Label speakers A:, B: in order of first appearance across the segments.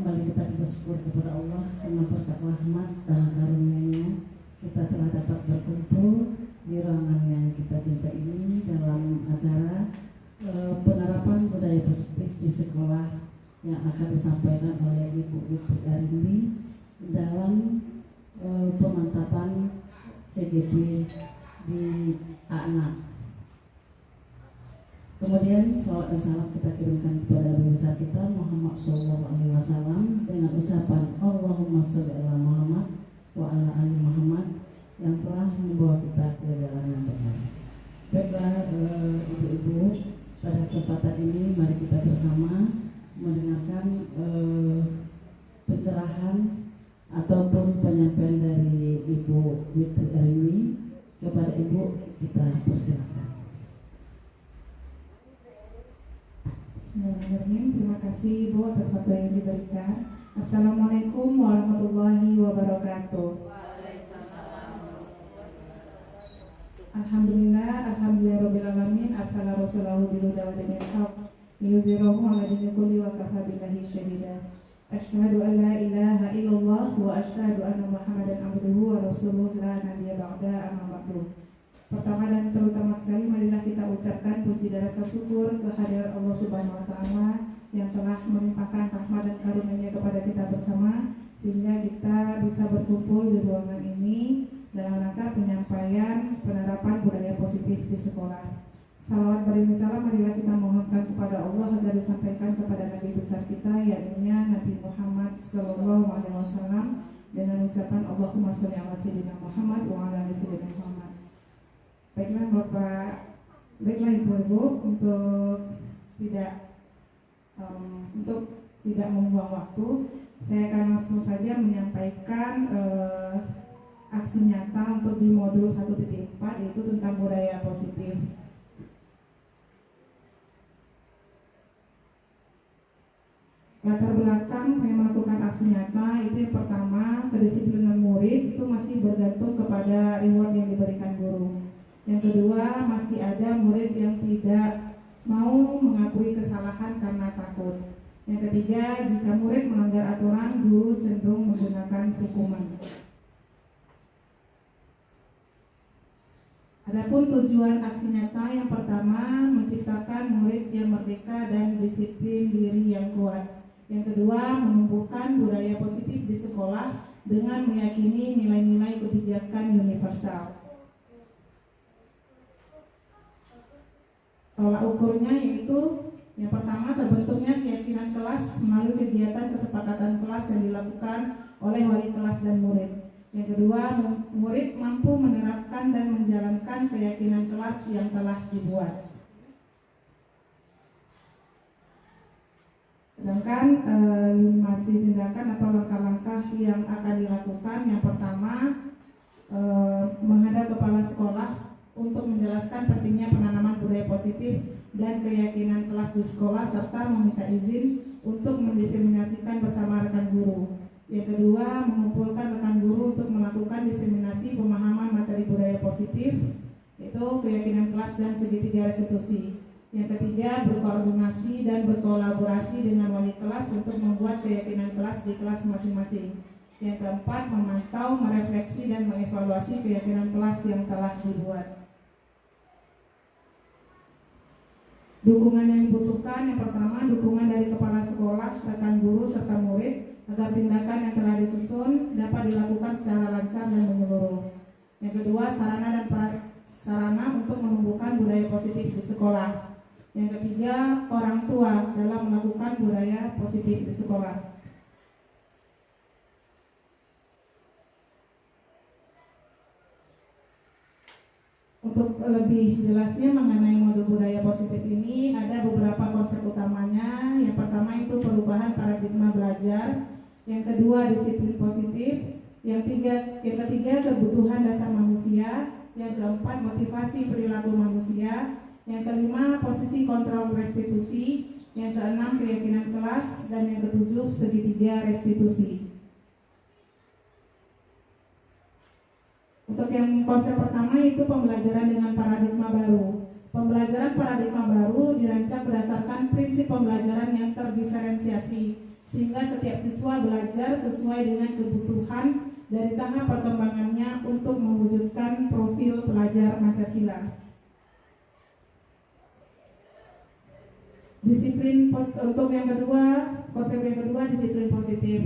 A: kembali kita bersyukur kepada Allah karena berkat rahmat dan karunia-Nya kita telah dapat berkumpul di ruangan yang kita cinta ini dalam acara penerapan budaya positif di sekolah yang akan disampaikan oleh Ibu Witri Arimbi dalam pemantapan CGP di A6. Kemudian salawat dan salam kita kirimkan kepada Nabi besar kita Muhammad SAW dengan ucapan Allahumma sholli ala Muhammad wa ala ali Muhammad yang telah membawa kita ke jalan yang benar. Baiklah ibu-ibu, pada kesempatan ini mari kita bersama mendengarkan pencerahan ataupun penyampaian dari Ibu Witri Arimbi. Kepada Ibu kita persilakan.
B: Bismillahirrahmanirrahim. Terima kasih Ibu atas waktu yang diberikan. Assalamualaikum warahmatullahi wabarakatuh. Alhamdulillah rabbil arsala rasulahu bil huda wa dinil haq liyuzhirahu 'ala dini kulli wa kafa billahi shahida. Asyhadu an la ilaha illallah wa asyhadu anna Muhammadan abduhu wa rasuluhu la nabiyya ba'da, amma ba'du. Pertama dan terutama sekali marilah kita ucapkan puji dan rasa syukur kehadirat Allah Subhanahu wa taala yang telah melimpahkan rahmat dan karunia-Nya kepada kita bersama sehingga kita bisa berkumpul di ruangan ini dalam rangka penyampaian penerapan budaya positif di sekolah. Salawat beriring salam marilah kita mohonkan kepada Allah agar disampaikan kepada Nabi besar kita yaitu Nabi Muhammad SAW dengan ucapan Allahumma sholli ala sayyidina Muhammad wa ala ali sayyidina Muhammad. Baiklah Bapak, baiklah Ibu-ibu, untuk tidak membuang waktu, saya akan langsung saja menyampaikan aksi nyata untuk di modul 1.4 yaitu tentang budaya positif. Latar belakang saya melakukan aksi nyata itu yang pertama, kedisiplinan murid itu masih bergantung kepada reward yang diberikan guru. Yang kedua, masih ada murid yang tidak mau mengakui kesalahan karena takut. Yang ketiga, jika murid melanggar aturan, guru cenderung menggunakan hukuman. Adapun tujuan aksi nyata yang pertama, menciptakan murid yang merdeka dan disiplin diri yang kuat. Yang kedua, menumbuhkan budaya positif di sekolah dengan meyakini nilai-nilai kebijakan universal. Tolak ukurnya yaitu yang pertama, terbentuknya keyakinan kelas melalui kegiatan kesepakatan kelas yang dilakukan oleh wali kelas dan murid. Yang kedua, murid mampu menerapkan dan menjalankan keyakinan kelas yang telah dibuat. Sedangkan masih tindakan atau langkah-langkah yang akan dilakukan. Yang pertama, menghadap kepala sekolah untuk menjelaskan pentingnya penanaman budaya positif dan keyakinan kelas di sekolah serta meminta izin untuk mendiseminasikan bersama rekan guru. Yang kedua, mengumpulkan rekan guru untuk melakukan diseminasi pemahaman materi budaya positif, yaitu keyakinan kelas dan segitiga restitusi. Yang ketiga, berkoordinasi dan berkolaborasi dengan wali kelas untuk membuat keyakinan kelas di kelas masing-masing. Yang keempat, memantau, merefleksi dan mengevaluasi keyakinan kelas yang telah dibuat. Dukungan yang dibutuhkan, yang pertama, dukungan dari kepala sekolah, rekan guru, serta murid agar tindakan yang telah disusun dapat dilakukan secara lancar dan menyeluruh. Yang kedua, sarana dan prasarana untuk menumbuhkan budaya positif di sekolah. Yang ketiga, orang tua dalam melakukan budaya positif di sekolah. Untuk lebih jelasnya mengenai modul budaya positif ini ada beberapa konsep utamanya. Yang pertama itu perubahan paradigma belajar. Yang kedua, disiplin positif. Yang ketiga, kebutuhan dasar manusia. Yang keempat, motivasi perilaku manusia. Yang kelima, posisi kontrol restitusi. Yang keenam, keyakinan kelas. Dan yang ketujuh, segitiga restitusi. Untuk yang konsep pertama itu pembelajaran dengan paradigma baru. Pembelajaran paradigma baru dirancang berdasarkan prinsip pembelajaran yang terdiferensiasi, sehingga setiap siswa belajar sesuai dengan kebutuhan dari tahap perkembangannya untuk mewujudkan profil pelajar Pancasila. Disiplin untuk yang kedua, konsep yang kedua, disiplin positif.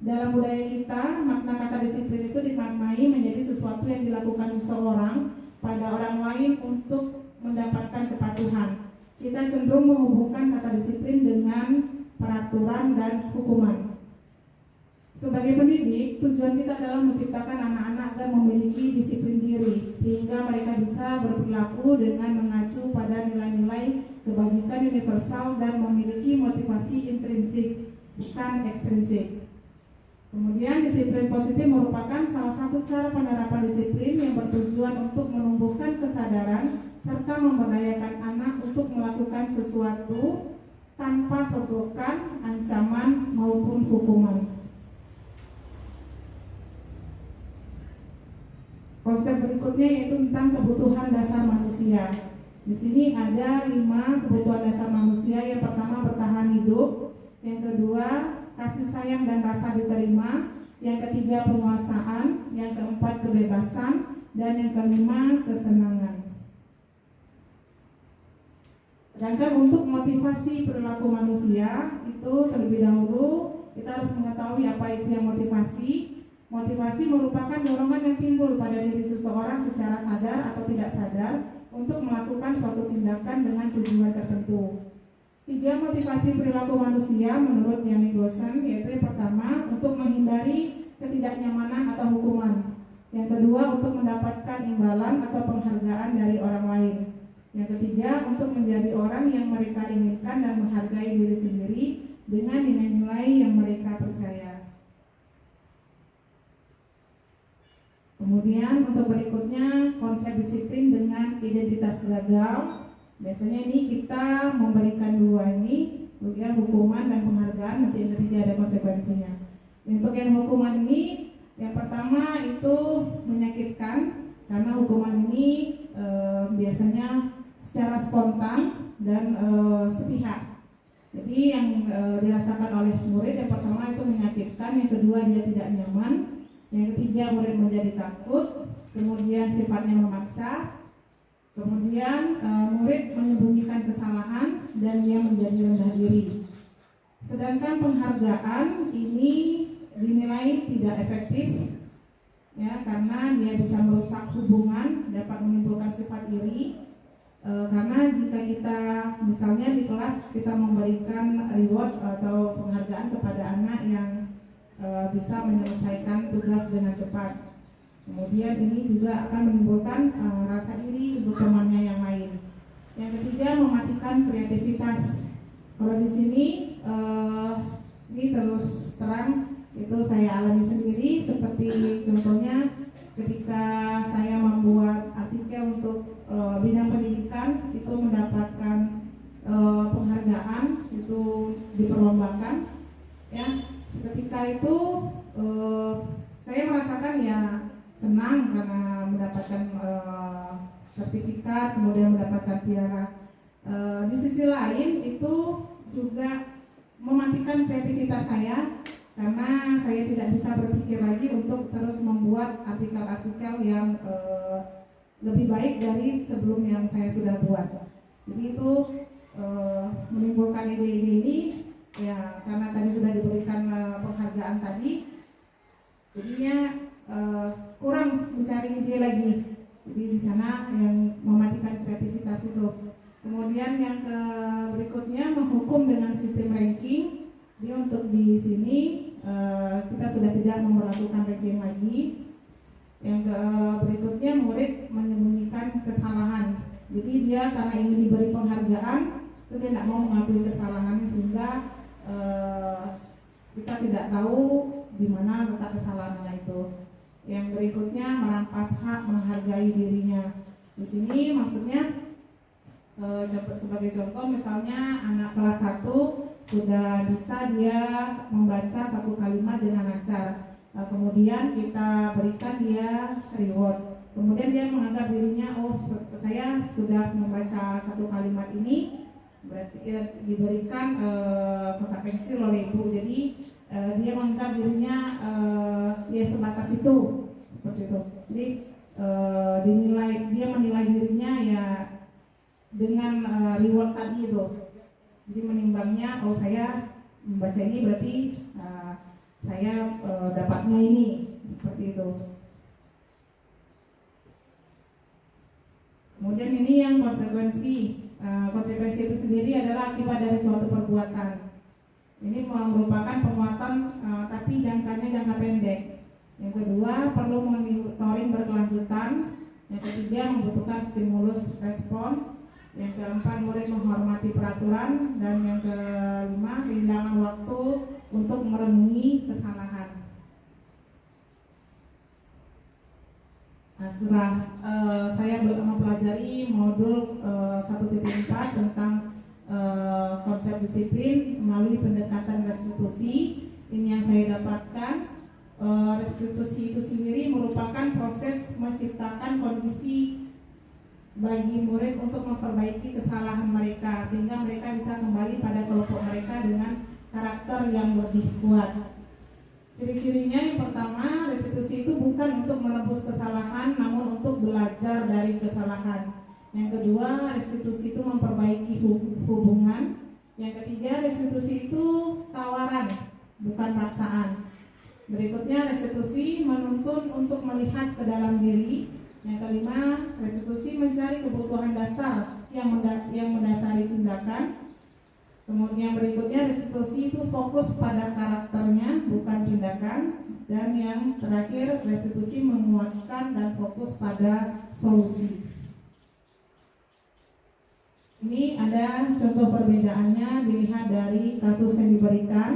B: Dalam budaya kita, makna kata disiplin itu dimaknai menjadi sesuatu yang dilakukan seseorang pada orang lain untuk mendapatkan kepatuhan. Kita cenderung menghubungkan kata disiplin dengan peraturan dan hukuman. Sebagai pendidik, tujuan kita adalah menciptakan anak-anak agar memiliki disiplin diri, sehingga mereka bisa berperilaku dengan mengacu pada nilai-nilai kebajikan universal dan memiliki motivasi intrinsik, bukan ekstrinsik. Kemudian disiplin positif merupakan salah satu cara penerapan disiplin yang bertujuan untuk menumbuhkan kesadaran serta memberdayakan anak untuk melakukan sesuatu tanpa sogokan, ancaman maupun hukuman. Konsep berikutnya yaitu tentang kebutuhan dasar manusia. Di sini ada 5 kebutuhan dasar manusia. Yang pertama bertahan hidup, yang kedua kasih sayang dan rasa diterima, yang ketiga penguasaan, yang keempat kebebasan, dan yang kelima kesenangan. Sedangkan untuk motivasi perilaku manusia itu terlebih dahulu kita harus mengetahui apa itu yang motivasi. Motivasi merupakan dorongan yang timbul pada diri seseorang secara sadar atau tidak sadar untuk melakukan suatu tindakan dengan tujuan tertentu. 3 motivasi perilaku manusia menurut Yannick Gosen, yaitu yang pertama untuk menghindari ketidaknyamanan atau hukuman, yang kedua untuk mendapatkan imbalan atau penghargaan dari orang lain, yang ketiga untuk menjadi orang yang mereka inginkan dan menghargai diri sendiri dengan nilai-nilai yang mereka percaya. Kemudian untuk berikutnya konsep disiplin dengan identitas gagal. Biasanya ini kita memberikan 2 ini, ya, hukuman dan penghargaan. Nanti yang ketiga ada konsekuensinya. Untuk yang hukuman ini, yang pertama itu menyakitkan karena hukuman ini biasanya secara spontan dan sepihak. Jadi yang dirasakan oleh murid yang pertama itu menyakitkan, yang kedua dia tidak nyaman. Yang ketiga murid menjadi takut, kemudian sifatnya memaksa, kemudian murid menyembunyikan kesalahan dan dia menjadi rendah diri. Sedangkan penghargaan ini dinilai tidak efektif, ya, karena dia bisa merusak hubungan, dapat menimbulkan sifat iri. Karena jika kita misalnya di kelas kita memberikan reward atau penghargaan kepada anak yang bisa menyelesaikan tugas dengan cepat, kemudian ini juga akan menimbulkan rasa iri untuk temannya yang lain. Yang ketiga mematikan kreativitas. Kalau di sini ini terus terang itu saya alami sendiri, seperti contohnya ketika saya membuat artikel untuk bidang pendidikan itu mendapatkan penghargaan, itu diperlombakan, ya. Ketika itu saya merasakan ya senang karena mendapatkan sertifikat, kemudian mendapatkan piala. Di sisi lain itu juga mematikan kreativitas saya karena saya tidak bisa berpikir lagi untuk terus membuat artikel-artikel yang lebih baik dari sebelum yang saya sudah buat. Jadi itu menimbulkan ide-ide ini. Ya, karena tadi sudah diberikan penghargaan tadi, jadinya kurang mencari ide lagi. Jadi di sana yang mematikan kreativitas itu. Kemudian yang berikutnya menghukum dengan sistem ranking. Jadi untuk di sini kita sudah tidak memperlakukan ranking lagi. Yang berikutnya murid menyembunyikan kesalahan. Jadi dia karena ingin diberi penghargaan, itu dia tidak mau mengakui kesalahannya sehingga kita tidak tahu di mana letak kesalahan itu. Yang berikutnya merampas hak menghargai dirinya. Di sini maksudnya sebagai contoh misalnya anak kelas 1 sudah bisa dia membaca 1 kalimat dengan lancar. Kemudian kita berikan dia reward. Kemudian dia menganggap dirinya, oh saya sudah membaca 1 kalimat ini, berarti diberikan kotak pensil oleh ibu. Jadi dia menganggap dirinya ya sebatas itu, seperti itu. Jadi dia menilai dirinya ya dengan reward tadi itu. Jadi menimbangnya, oh saya membaca ini berarti saya dapatnya ini, seperti itu. Kemudian ini yang konsekuensi. Konsekuensi itu sendiri adalah akibat dari suatu perbuatan. Ini merupakan penguatan tapi jangkanya jangka pendek. Yang kedua, perlu monitoring berkelanjutan. Yang ketiga, membutuhkan stimulus respon. Yang keempat, murid menghormati peraturan. Dan yang kelima, kehilangan waktu untuk merenungi kesalahan. Nah, setelah saya mempelajari modul 1.4 tentang konsep disiplin melalui pendekatan restitusi, ini yang saya dapatkan. Restitusi itu sendiri merupakan proses menciptakan kondisi bagi murid untuk memperbaiki kesalahan mereka sehingga mereka bisa kembali pada kelompok mereka dengan karakter yang lebih kuat. Ciri-cirinya yang pertama, restitusi itu bukan untuk menebus kesalahan namun untuk belajar dari kesalahan. Yang kedua, restitusi itu memperbaiki hubungan. Yang ketiga, restitusi itu tawaran, bukan paksaan. Berikutnya, restitusi menuntun untuk melihat ke dalam diri. Yang kelima, restitusi mencari kebutuhan dasar yang mendasari tindakan. Kemudian berikutnya, restitusi itu fokus pada karakternya, bukan tindakan. Dan yang terakhir, restitusi menguatkan dan fokus pada solusi. Ini ada contoh perbedaannya dilihat dari kasus yang diberikan.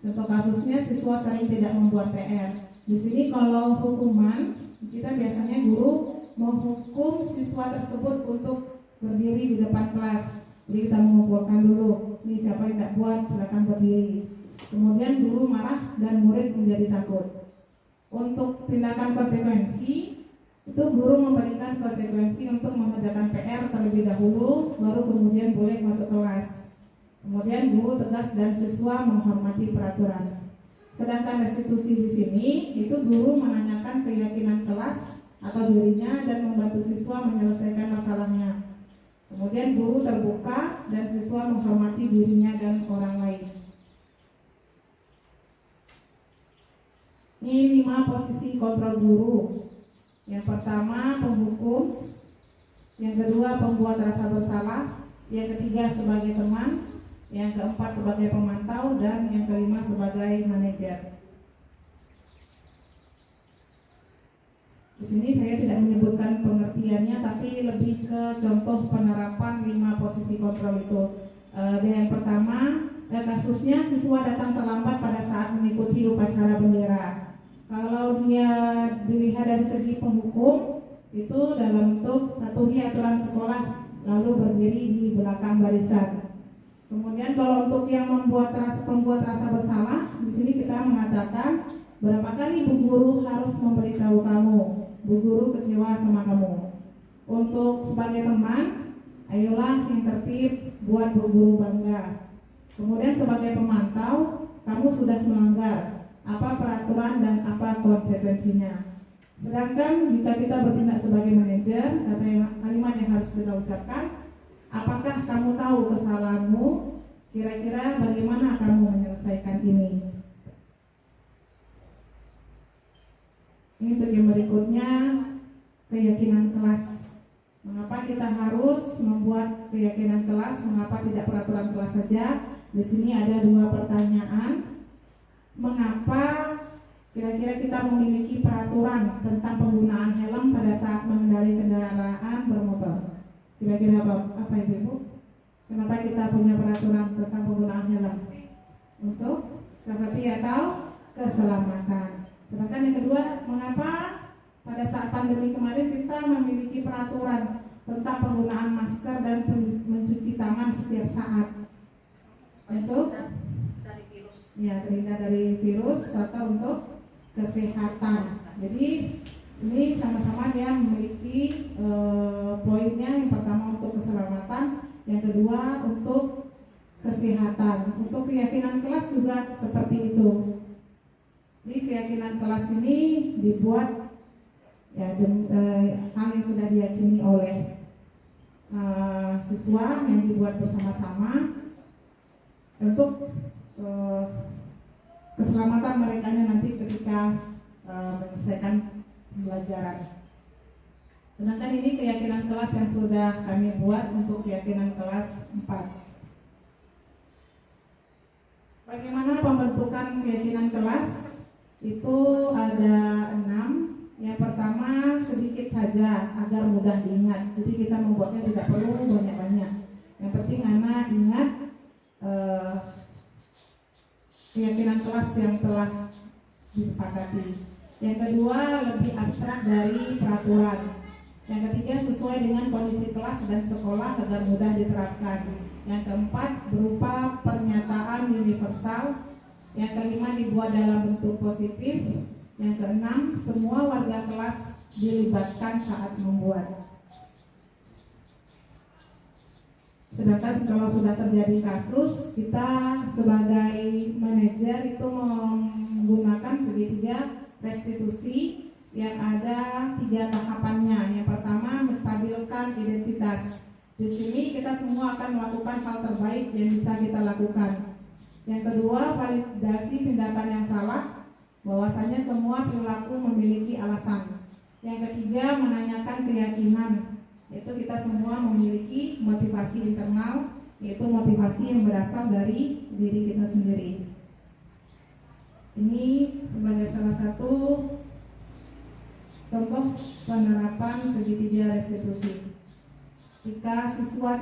B: Contoh kasusnya, siswa sering tidak membuat PR. Di sini kalau hukuman, kita biasanya guru menghukum siswa tersebut untuk berdiri di depan kelas. Jadi kita mengumpulkan dulu, ini siapa yang tidak buat silakan berdiri. Kemudian guru marah dan murid menjadi takut. Untuk tindakan konsekuensi, itu guru memberikan konsekuensi untuk mengerjakan PR terlebih dahulu, baru kemudian boleh masuk kelas. Kemudian guru tegas dan siswa menghormati peraturan. Sedangkan restitusi di sini, itu guru menanyakan keyakinan kelas atau dirinya dan membantu siswa menyelesaikan masalahnya. Kemudian guru terbuka dan siswa menghormati dirinya dan orang lain. Ini 5 posisi kontrol guru. Yang pertama, penghukum. Yang kedua, pembuat rasa bersalah. Yang ketiga, sebagai teman. Yang keempat, sebagai pemantau. Dan yang kelima, sebagai manajer. Di sini saya tidak menyebutkan pengertiannya, tapi lebih ke contoh penerapan 5 posisi kontrol itu. Yang pertama, kasusnya siswa datang terlambat pada saat mengikuti upacara bendera. Kalau dia dilihat dari segi penghukum, itu dalam bentuk patuhi aturan sekolah, lalu berdiri di belakang barisan. Kemudian kalau untuk yang pembuat rasa bersalah, di sini kita mengatakan berapa kali Bu Guru harus memberitahu kamu, Bu Guru kecewa sama kamu. Untuk sebagai teman, ayolah yang tertib, buat Bu Guru bangga. Kemudian sebagai pemantau, kamu sudah melanggar apa peraturan dan apa konsekuensinya. Sedangkan jika kita bertindak sebagai manajer, kalimat yang harus kita ucapkan, apakah kamu tahu kesalahanmu? Kira-kira bagaimana kamu menyelesaikan ini? Ini untuk yang berikutnya, keyakinan kelas. Mengapa kita harus membuat keyakinan kelas? Mengapa tidak peraturan kelas saja? Di sini ada 2 pertanyaan. Mengapa kira-kira kita memiliki peraturan tentang penggunaan helm pada saat mengendarai kendaraan bermotor? Kira-kira apa Ibu? Kenapa kita punya peraturan tentang penggunaan helm? Untuk safety atau keselamatan. Sedangkan yang kedua, mengapa pada saat pandemi kemarin kita memiliki peraturan tentang penggunaan masker dan mencuci tangan setiap saat? Untuk ya, terhindar dari virus atau untuk kesehatan. Jadi ini sama-sama dia memiliki poinnya. Yang pertama untuk keselamatan, yang kedua untuk kesehatan. Untuk keyakinan kelas juga seperti itu. Jadi keyakinan kelas ini dibuat ya hal yang sudah diyakini oleh siswa yang dibuat bersama-sama untuk keselamatan mereka nanti ketika menyelesaikan pembelajaran. Sedangkan ini keyakinan kelas yang sudah kami buat untuk keyakinan kelas 4. Bagaimana pembentukan keyakinan kelas? Itu ada 6. Yang pertama sedikit saja agar mudah diingat. Jadi kita membuatnya tidak perlu banyak-banyak. Yang penting anak ingat keyakinan kelas yang telah disepakati. Yang kedua lebih abstrak dari peraturan. Yang ketiga sesuai dengan kondisi kelas dan sekolah agar mudah diterapkan. Yang keempat berupa pernyataan universal. Yang kelima dibuat dalam bentuk positif. Yang keenam semua warga kelas dilibatkan saat membuat. Sedangkan kalau sudah terjadi kasus, kita sebagai manajer itu menggunakan segitiga restitusi yang ada 3 tahapannya. Yang pertama menstabilkan identitas. Di sini kita semua akan melakukan hal terbaik yang bisa kita lakukan. Yang kedua validasi tindakan yang salah, bahwasanya semua perilaku memiliki alasan. Yang ketiga menanyakan keyakinan, yaitu kita semua memiliki motivasi internal, yaitu motivasi yang berasal dari diri kita sendiri. Ini sebagai salah satu contoh penerapan segitiga restitusi. Jika siswa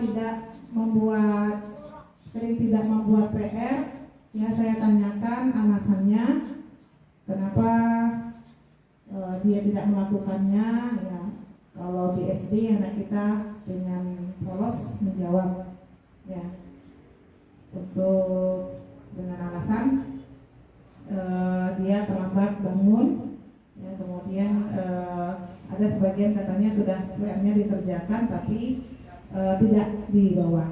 B: sering tidak membuat PR, ya saya tanyakan alasannya, kenapa dia tidak melakukannya. Ya, kalau di SD anak kita dengan polos menjawab, ya, untuk dengan alasan dia terlambat bangun. Ya, kemudian ada sebagian katanya sudah PR-nya dikerjakan tapi tidak dibawa.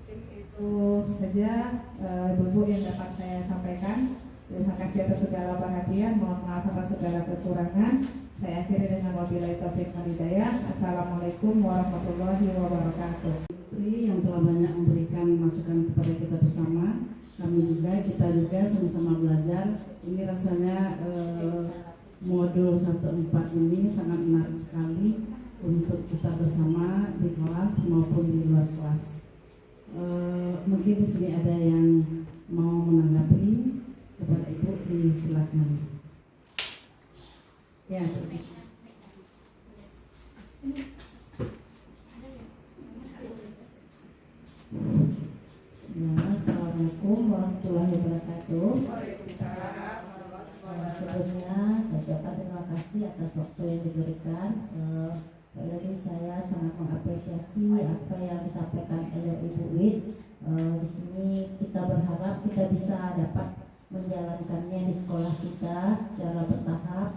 B: Itu saja Ibu yang dapat saya sampaikan. Terima kasih atas segala perhatian. Mohon maaf atas segala kekurangan. Saya akhiri dengan wabillahi taufiq wal hidayah. Assalamualaikum warahmatullahi wabarakatuh.
A: Yang telah banyak memberikan masukan kepada kita bersama. Kita juga sama-sama belajar. Ini rasanya modul 1.4 ini sangat menarik sekali untuk kita bersama di kelas maupun di luar kelas. Mungkin di sini ada yang mau menanggapi kepada Ibu, disilakan. Ya,
C: Assalamualaikum warahmatullahi wabarakatuh. Sebelumnya saya ucapkan terima kasih atas waktu yang diberikan. Jadi saya sangat mengapresiasi apa yang disampaikan oleh Ibu Wid. Di sini kita berharap kita bisa dapat menjalankannya di sekolah kita secara bertahap.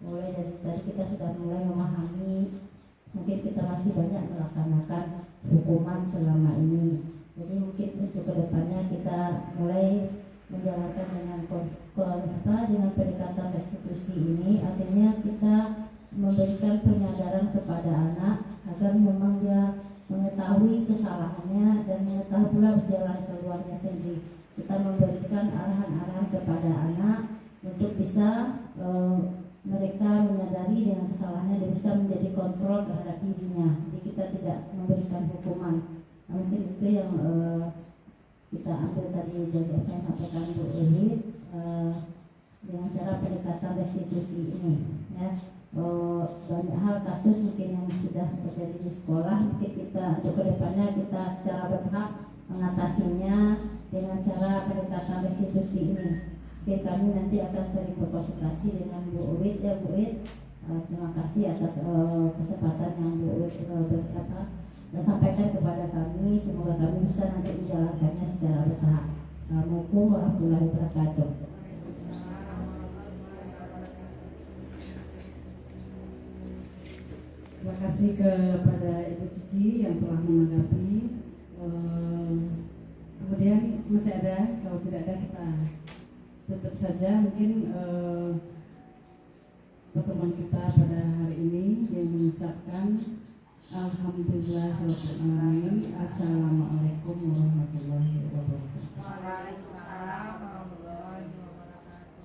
C: Mulai dari tadi kita sudah mulai memahami, mungkin kita masih banyak melaksanakan hukuman selama ini. Jadi mungkin untuk kedepannya kita mulai menjalankan dengan pendekatan restitusi ini, artinya kita memberikan penyadaran kepada anak agar memang dia mengetahui kesalahannya dan mengetahui pula jalan keluarnya sendiri. Kita memberikan arahan-arahan kepada anak untuk bisa mereka menyadari dengan kesalahannya dan bisa menjadi kontrol terhadap dirinya. Jadi kita tidak memberikan hukuman. Mungkin itu yang kita ambil tadi dari apa yang sampaikan Bu Eli dengan cara pendekatan restitusi ini. Ya, banyak hal kasus mungkin yang sudah terjadi di sekolah, mungkin kita untuk kedepannya kita secara bertahap mengatasinya dengan cara pendekatan restitusi ini. Oke, kami nanti akan sering berkonsultasi dengan Bu Uwid, ya Bu Uwid. Terima kasih atas kesempatan yang Bu Uwid sampaikan kepada kami. Semoga kami bisa nanti menjalankannya secara bertahap. Assalamualaikum warahmatullahi wabarakatuh.
A: Terima kasih kepada Ibu Cici yang telah menanggapi Kemudian masih ada, kalau tidak ada kita tutup saja. Mungkin pertemuan kita pada hari ini yang mengucapkan Alhamdulillahirabbil alamin. Assalamualaikum warahmatullahi wabarakatuh.
B: Waalaikumsalam warahmatullahi wabarakatuh.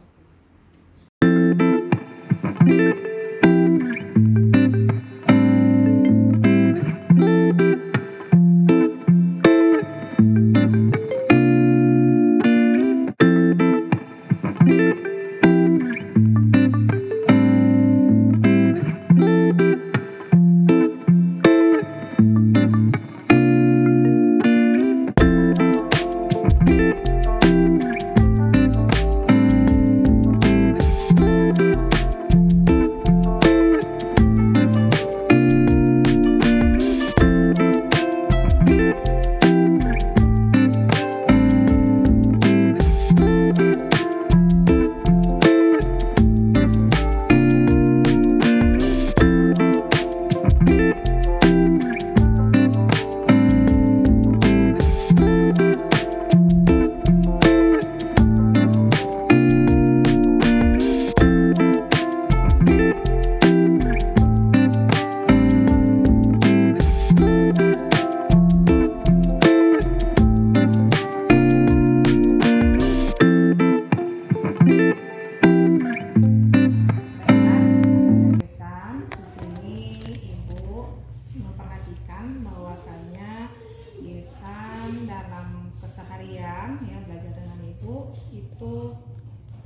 B: Keseharian ya, belajar dengan ibu itu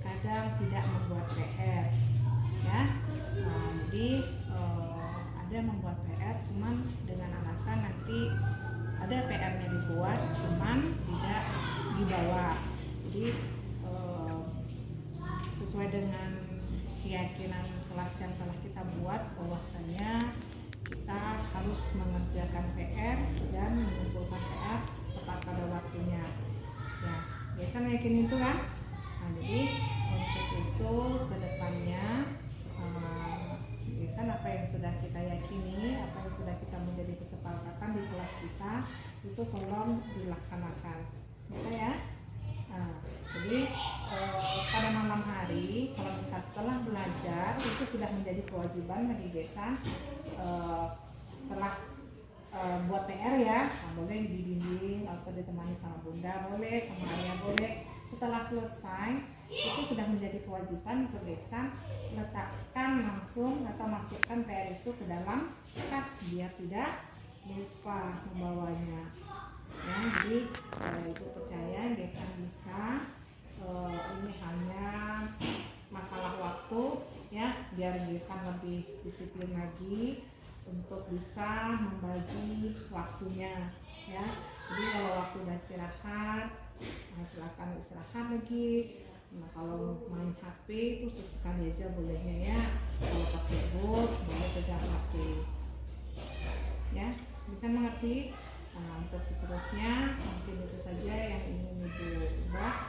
B: kadang tidak membuat PR ya. Jadi ada membuat PR cuman dengan alasan nanti ada PR-nya dibuat cuman tidak dibawa. Jadi sesuai dengan keyakinan kelas yang telah kita buat bahwasanya kita harus mengerjakan PR dan mengumpulkan PR tepat pada waktunya ya. Biasa yakin itu kan. Nah, jadi untuk itu kedepannya biasa apa yang sudah kita yakini, apa yang sudah kita menjadi kesepakatan di kelas kita itu tolong dilaksanakan bisa ya. Nah, jadi pada malam hari kalau misal setelah belajar itu sudah menjadi kewajiban bagi desa setelah buat PR ya, boleh dibimbing atau ditemani sama bunda boleh, sama ayah boleh. Setelah selesai itu sudah menjadi kewajiban untuk desa letakkan langsung atau masukkan PR itu ke dalam tas biar tidak lupa membawanya ya. Jadi ibu percaya desa bisa, ini hanya masalah waktu ya, biar desa lebih disiplin lagi untuk bisa membagi waktunya ya. Jadi kalau waktu udah istirahat, silakan istirahat lagi. Nah, kalau main HP itu sesekali aja bolehnya ya. Kalau pas sibuk boleh pegang HP ya. Bisa mengerti? Nah, untuk seterusnya mungkin itu saja yang ingin ibu ubah.